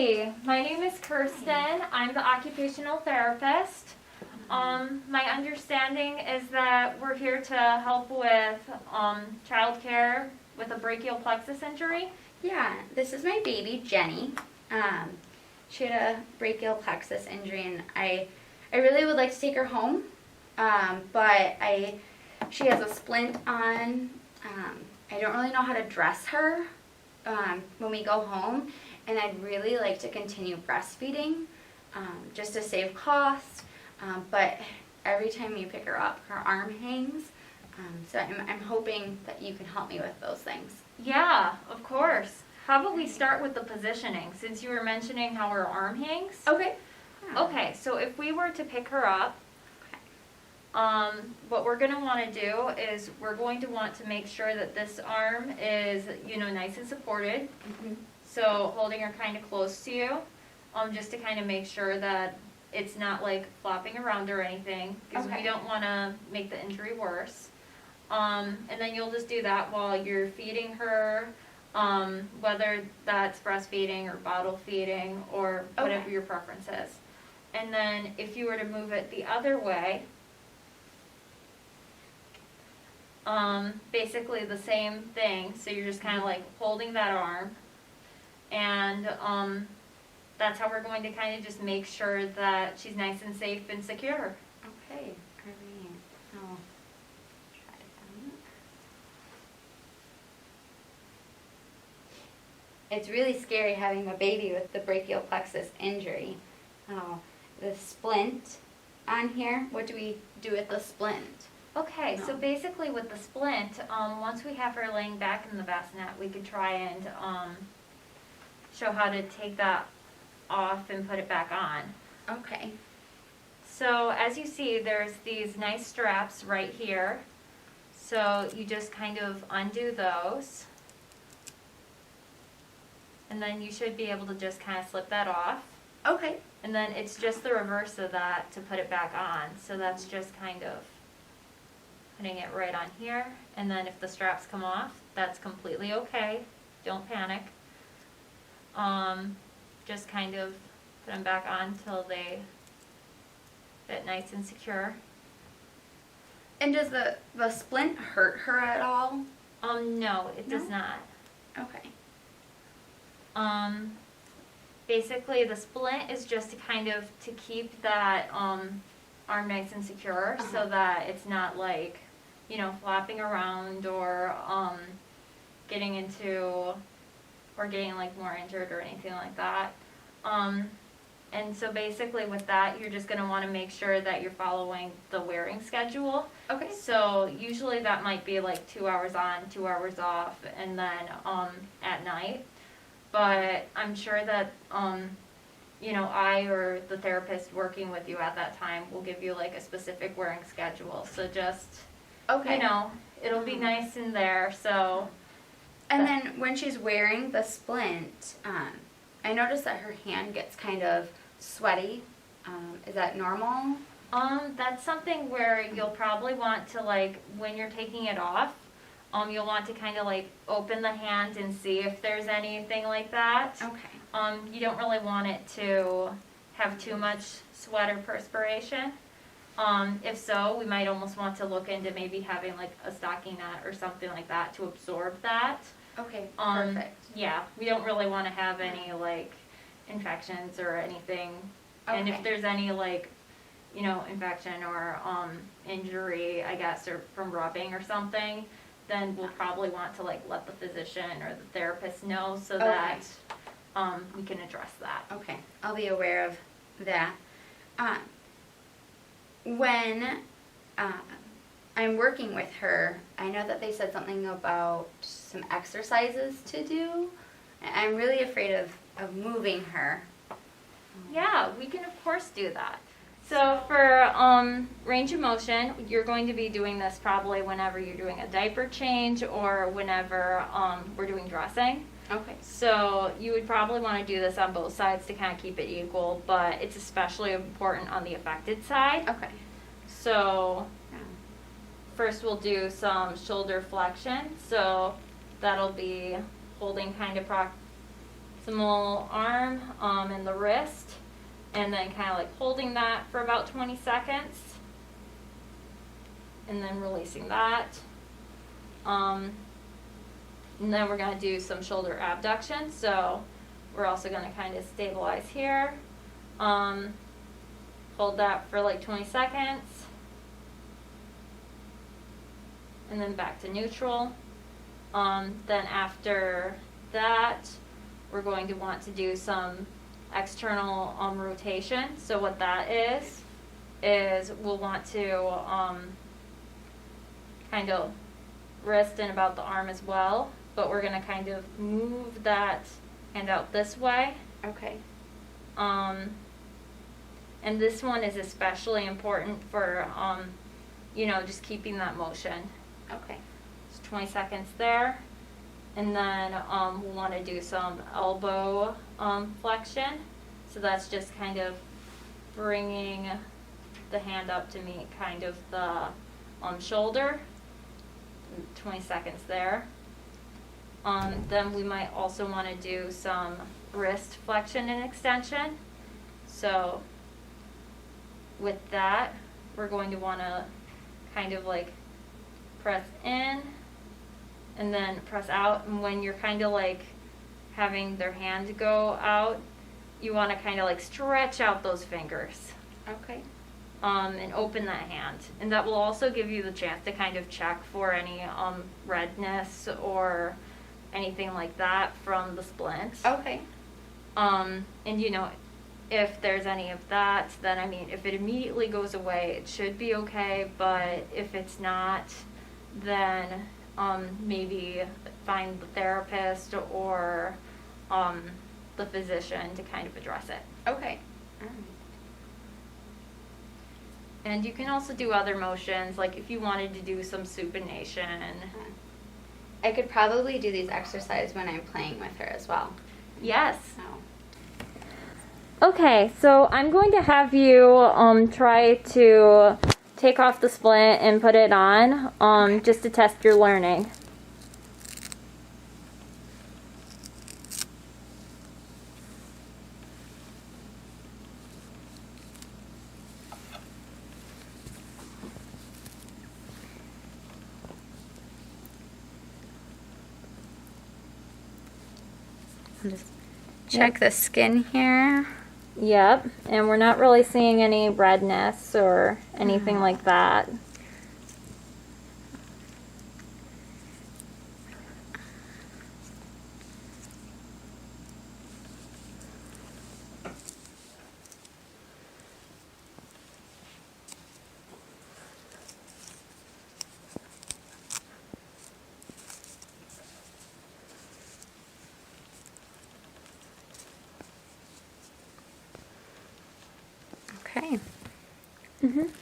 Hi, my name is Kirsten. I'm the occupational therapist. My understanding is that we're here to help with childcare with a brachial plexus injury. Yeah, this is my baby, Jenny. She had a brachial plexus injury, and I really would like to take her home, but she has a splint on. I don't really know how to dress her when we go home, and I'd really like to continue breastfeeding just to save cost, but every time you pick her up, her arm hangs, so I'm hoping that you can help me with those things. Yeah, of course. How about we start with the positioning, since you were mentioning how her arm hangs? Okay. Yeah. Okay, so if we were to pick her up, what we're going to want to do is we're going to want to make sure that this arm is, nice and supported. Mm-hmm. So holding her kind of close to you, just to kind of make sure that it's not like flopping around or anything, because we don't want to make the injury worse. And then you'll just do that while you're feeding her, whether that's breastfeeding or bottle feeding or whatever your preference is. And then if you were to move it the other way, basically the same thing. So you're just kind of like holding that arm, and that's how we're going to kind of just make sure that she's nice and safe and secure. Okay, great. I'll try that. It's really scary having a baby with the brachial plexus injury. Oh, the splint on here, what do we do with the splint? Okay, so basically with the splint, once we have her laying back in the bassinet, we could try and show how to take that off and put it back on. Okay. So as you see, there's these nice straps right here. So you just kind of undo those. And then you should be able to just kind of slip that off. Okay. And then it's just the reverse of that to put it back on. So that's just kind of putting it right on here. And then if the straps come off, that's completely okay. Don't panic. Just kind of put them back on till they fit nice and secure. And does the splint hurt her at all? No, it does not. Okay. Basically the splint is just to kind of to keep that arm nice and secure, so that it's not like, flopping around or getting into or getting like more injured or anything like that. And so basically with that, you're just going to want to make sure that you're following the wearing schedule. Okay. So usually that might be like 2 hours on, 2 hours off, and then at night. But I'm sure that I or the therapist working with you at that time will give you like a specific wearing schedule. So just it'll be nice in there. So. And then when she's wearing the splint, I noticed that her hand gets kind of sweaty. Is that normal? That's something where you'll probably want to, like, when you're taking it off, you'll want to kind of like open the hand and see if there's anything like that. Okay. You don't really want it to have too much sweat or perspiration. If so, we might almost want to look into maybe having like a stockinette or something like that to absorb that. Okay, perfect. Yeah, we don't really want to have any like infections or anything. Okay. And if there's any like, infection or injury, I guess, or from rubbing or something, then we'll probably want to like let the physician or the therapist know so that we can address that. Okay, I'll be aware of that. When I'm working with her, I know that they said something about some exercises to do. I'm really afraid of moving her. Yeah, we can of course do that. So for range of motion, you're going to be doing this probably whenever you're doing a diaper change or whenever we're doing dressing. Okay. So you would probably want to do this on both sides to kind of keep it equal, but it's especially important on the affected side. Okay. So first we'll do some shoulder flexion. So that'll be holding kind of small arm and the wrist, and then kind of like holding that for about 20 seconds, and then releasing that. And then we're going to do some shoulder abduction, so we're also going to kind of stabilize here. Hold that for like 20 seconds, and then back to neutral. Then after that, we're going to want to do some external rotation. So what that is we'll want to kind of wrist and about the arm as well, but we're going to kind of move that hand out this way. Okay. And this one is especially important for, you know, just keeping that motion. Okay. It's 20 seconds there. And then we'll want to do some elbow flexion. So that's just kind of bringing the hand up to meet kind of the shoulder. 20 seconds there. Then we might also want to do some wrist flexion and extension. So with that, we're going to want to kind of like press in and then press out. And when you're kind of like having their hand go out, you want to kind of like stretch out those fingers. Okay. And open that hand. And that will also give you the chance to kind of check for any redness or anything like that from the splint. Okay. And you know, if there's any of that, then I mean, if it immediately goes away, it should be okay. But if it's not, then maybe find the therapist or the physician to kind of address it. Okay. All right. And you can also do other motions, like if you wanted to do some supination. I could probably do these exercises when I'm playing with her as well. Yes. So. Okay, so I'm going to have you try to take off the splint and put it on, just to test your learning. Just check the skin here. Yep, and we're not really seeing any redness or anything like that. Okay.